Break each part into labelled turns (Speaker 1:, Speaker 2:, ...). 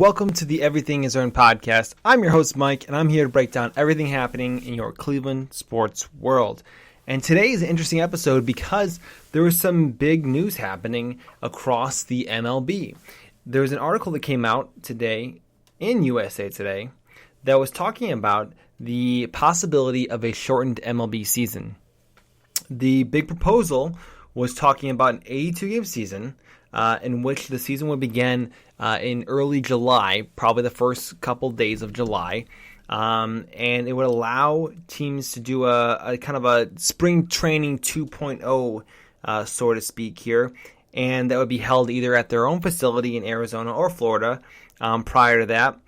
Speaker 1: Welcome to the Everything Is Earned podcast. I'm your host, Mike, and I'm here to break down everything happening in your Cleveland sports world. And today is an interesting episode because there was some big news happening across the MLB. There was an article that came out today in USA Today that was talking about the possibility of a shortened MLB season. The big proposal was talking about an 82-game season in which the season would begin in early July, probably the first couple days of July, and it would allow teams to do a kind of a spring training 2.0, so to speak here, and that would be held either at their own facility in Arizona or Florida prior to that,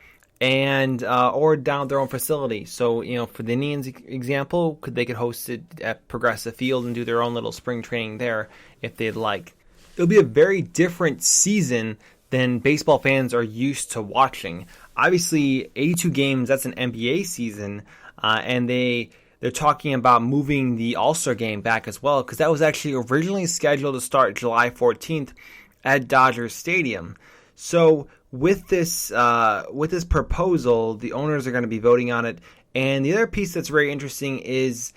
Speaker 1: and or down at their own facility. So, for the Indians example, they could host it at Progressive Field and do their own little spring training there if they'd like. It'll be a very different season than baseball fans are used to watching. Obviously, 82 games, that's an NBA season, and they're talking about moving the All-Star game back as well, because that was actually originally scheduled to start July 14th at Dodger Stadium. So with this proposal, the owners are going to be voting on it, and the other piece that's very interesting is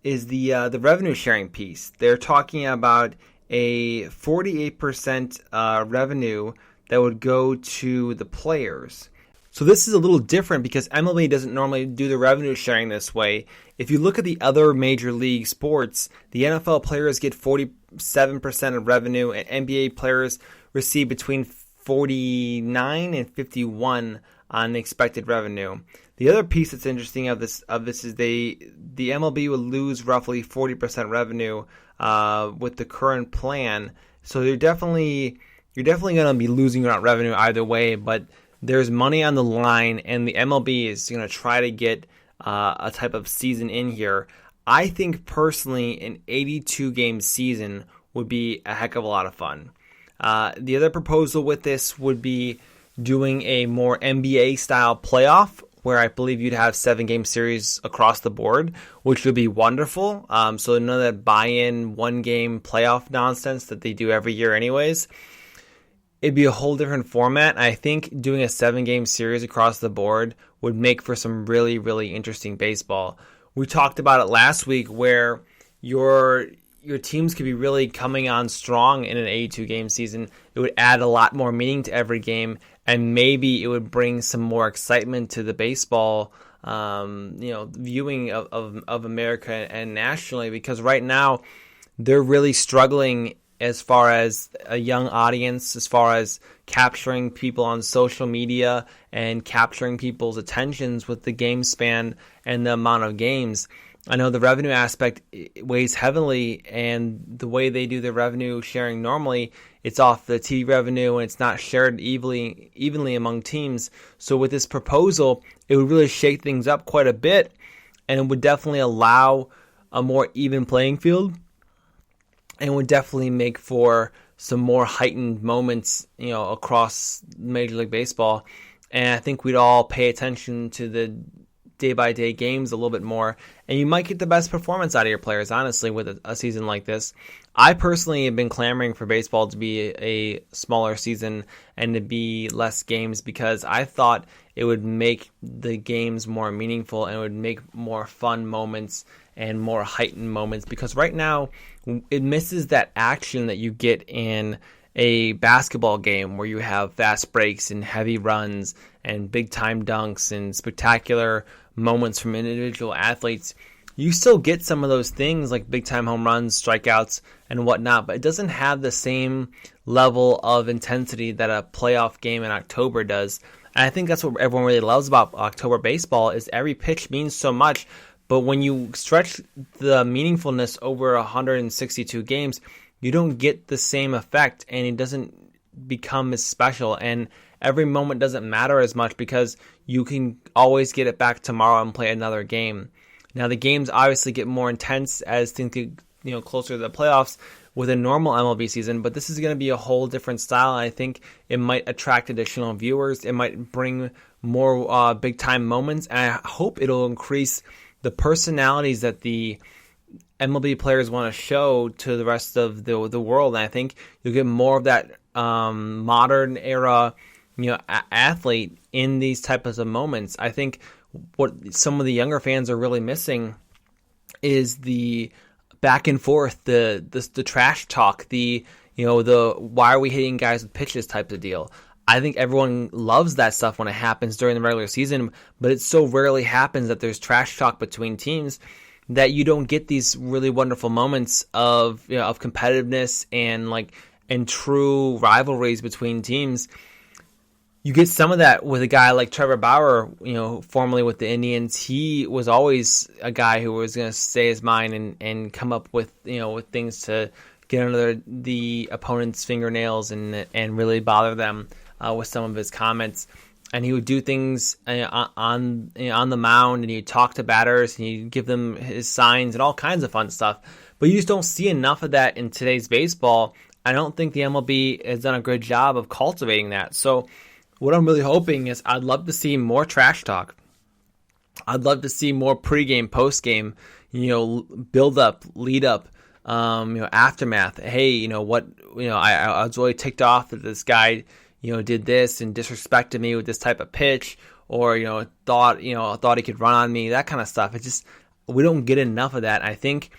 Speaker 1: the revenue sharing piece. They're talking about a 48% revenue that would go to the players. So this is a little different because MLB doesn't normally do the revenue sharing this way. If you look at the other major league sports, the NFL players get 47% of revenue and NBA players receive between 49 and 51 on expected revenue. The other piece that's interesting of this is the MLB will lose roughly 40% revenue with the current plan. So you're definitely going to be losing out revenue either way, but there's money on the line, and the MLB is going to try to get a type of season in here. I think personally an 82-game season would be a heck of a lot of fun. The other proposal with this would be doing a more NBA-style playoff, where I believe you'd have 7-game series across the board, which would be wonderful. So none of that buy-in, one-game playoff nonsense that they do every year anyways. It'd be a whole different format. I think doing a 7-game series across the board would make for some really, really interesting baseball. We talked about it last week where your teams could be really coming on strong in an 82-game season. It would add a lot more meaning to every game, and maybe it would bring some more excitement to the baseball, viewing of America and nationally, because right now they're really struggling as far as a young audience, as far as capturing people on social media and capturing people's attentions with the game span and the amount of games. I know the revenue aspect weighs heavily, and the way they do the revenue sharing normally, it's off the TV revenue and it's not shared evenly among teams. So with this proposal, it would really shake things up quite a bit, and it would definitely allow a more even playing field, and would definitely make for some more heightened moments, across Major League Baseball. And I think we'd all pay attention to the day-by-day games a little bit more, and you might get the best performance out of your players, honestly, with a season like this. I personally have been clamoring for baseball to be a smaller season and to be less games, because I thought it would make the games more meaningful and it would make more fun moments and more heightened moments, because right now it misses that action that you get in a basketball game where you have fast breaks and heavy runs and big time dunks and spectacular moments from individual athletes. You still get some of those things like big time home runs, strikeouts, and whatnot, but it doesn't have the same level of intensity that a playoff game in October does. And I think that's what everyone really loves about October baseball, is every pitch means so much. But when you stretch the meaningfulness over 162 games, you don't get the same effect, and it doesn't become as special, and every moment doesn't matter as much because you can always get it back tomorrow and play another game. Now, the games obviously get more intense as things get closer to the playoffs with a normal MLB season, but this is going to be a whole different style, and I think it might attract additional viewers. It might bring more big-time moments, and I hope it'll increase the personalities that the MLB players want to show to the rest of the world. And I think you'll get more of that modern era athlete in these types of moments. I think what some of the younger fans are really missing is the back and forth, the trash talk, the why are we hitting guys with pitches type of deal. I think everyone loves that stuff when it happens during the regular season, but it so rarely happens that there's trash talk between teams that you don't get these really wonderful moments of competitiveness and true rivalries between teams. You get some of that with a guy like Trevor Bauer, formerly with the Indians. He was always a guy who was going to say his mind and come up with things to get under the opponent's fingernails and really bother them with some of his comments. And he would do things on the mound, and he'd talk to batters, and he'd give them his signs and all kinds of fun stuff. But you just don't see enough of that in today's baseball. I don't think the MLB has done a good job of cultivating that. So what I'm really hoping is I'd love to see more trash talk. I'd love to see more pregame, postgame, build up, lead up, aftermath. Hey, I was really ticked off that this guy, did this and disrespected me with this type of pitch, or thought he could run on me, that kind of stuff. It's just we don't get enough of that. I think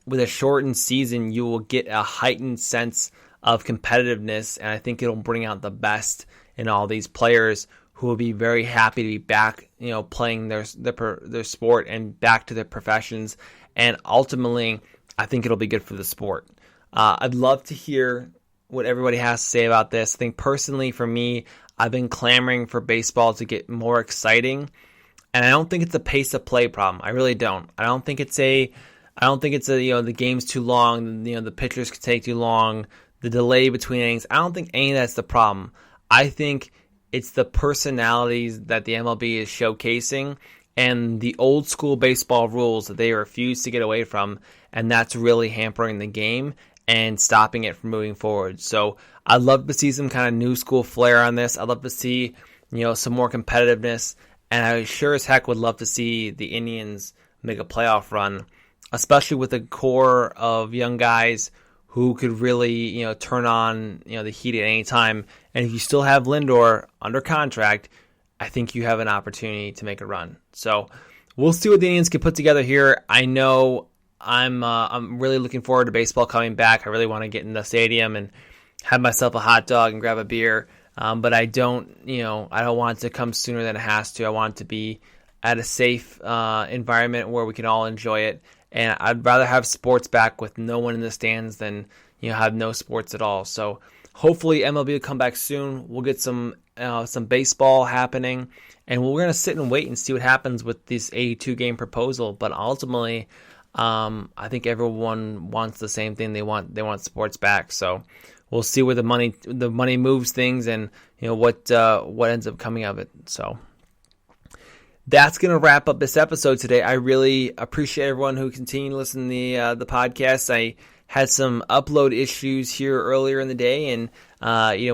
Speaker 1: with a shortened season, you will get a heightened sense of competitiveness, and I think it'll bring out the best in all these players who will be very happy to be back, playing their sport and back to their professions. And ultimately, I think it'll be good for the sport. I'd love to hear what everybody has to say about this. I think personally for me, I've been clamoring for baseball to get more exciting, and I don't think it's a pace of play problem. I really don't. I don't think it's the game's too long, the pitchers could take too long, the delay between innings. I don't think any of that's the problem. I think it's the personalities that the MLB is showcasing and the old school baseball rules that they refuse to get away from, and that's really hampering the game and stopping it from moving forward. So I'd love to see some kind of new school flair on this. I'd love to see some more competitiveness, and I sure as heck would love to see the Indians make a playoff run, especially with a core of young guys who could really, turn on, the heat at any time. And if you still have Lindor under contract, I think you have an opportunity to make a run. So we'll see what the Indians can put together here. I know I'm really looking forward to baseball coming back. I really want to get in the stadium and have myself a hot dog and grab a beer. But I don't want it to come sooner than it has to. I want it to be at a safe environment where we can all enjoy it. And I'd rather have sports back with no one in the stands than have no sports at all. So hopefully MLB will come back soon. We'll get some baseball happening, and we're going to sit and wait and see what happens with this 82-game proposal. But ultimately, I think everyone wants the same thing. They want sports back. So we'll see where the money moves things, and what ends up coming of it. So that's going to wrap up this episode today. I really appreciate everyone who continued to listen to the podcast. I had some upload issues here earlier in the day, and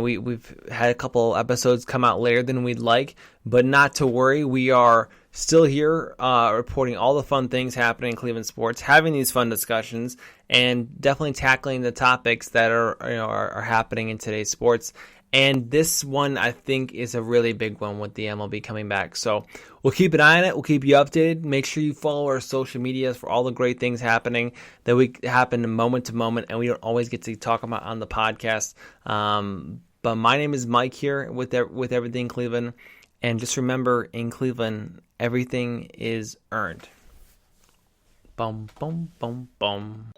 Speaker 1: we've had a couple episodes come out later than we'd like, but not to worry. We are still here reporting all the fun things happening in Cleveland sports, having these fun discussions, and definitely tackling the topics that are happening in today's sports. And this one, I think, is a really big one with the MLB coming back. So we'll keep an eye on it. We'll keep you updated. Make sure you follow our social medias for all the great things happening that happen moment to moment, and we don't always get to talk about on the podcast. But my name is Mike here with Everything Cleveland. And just remember, in Cleveland, everything is earned. Boom, boom, boom, boom.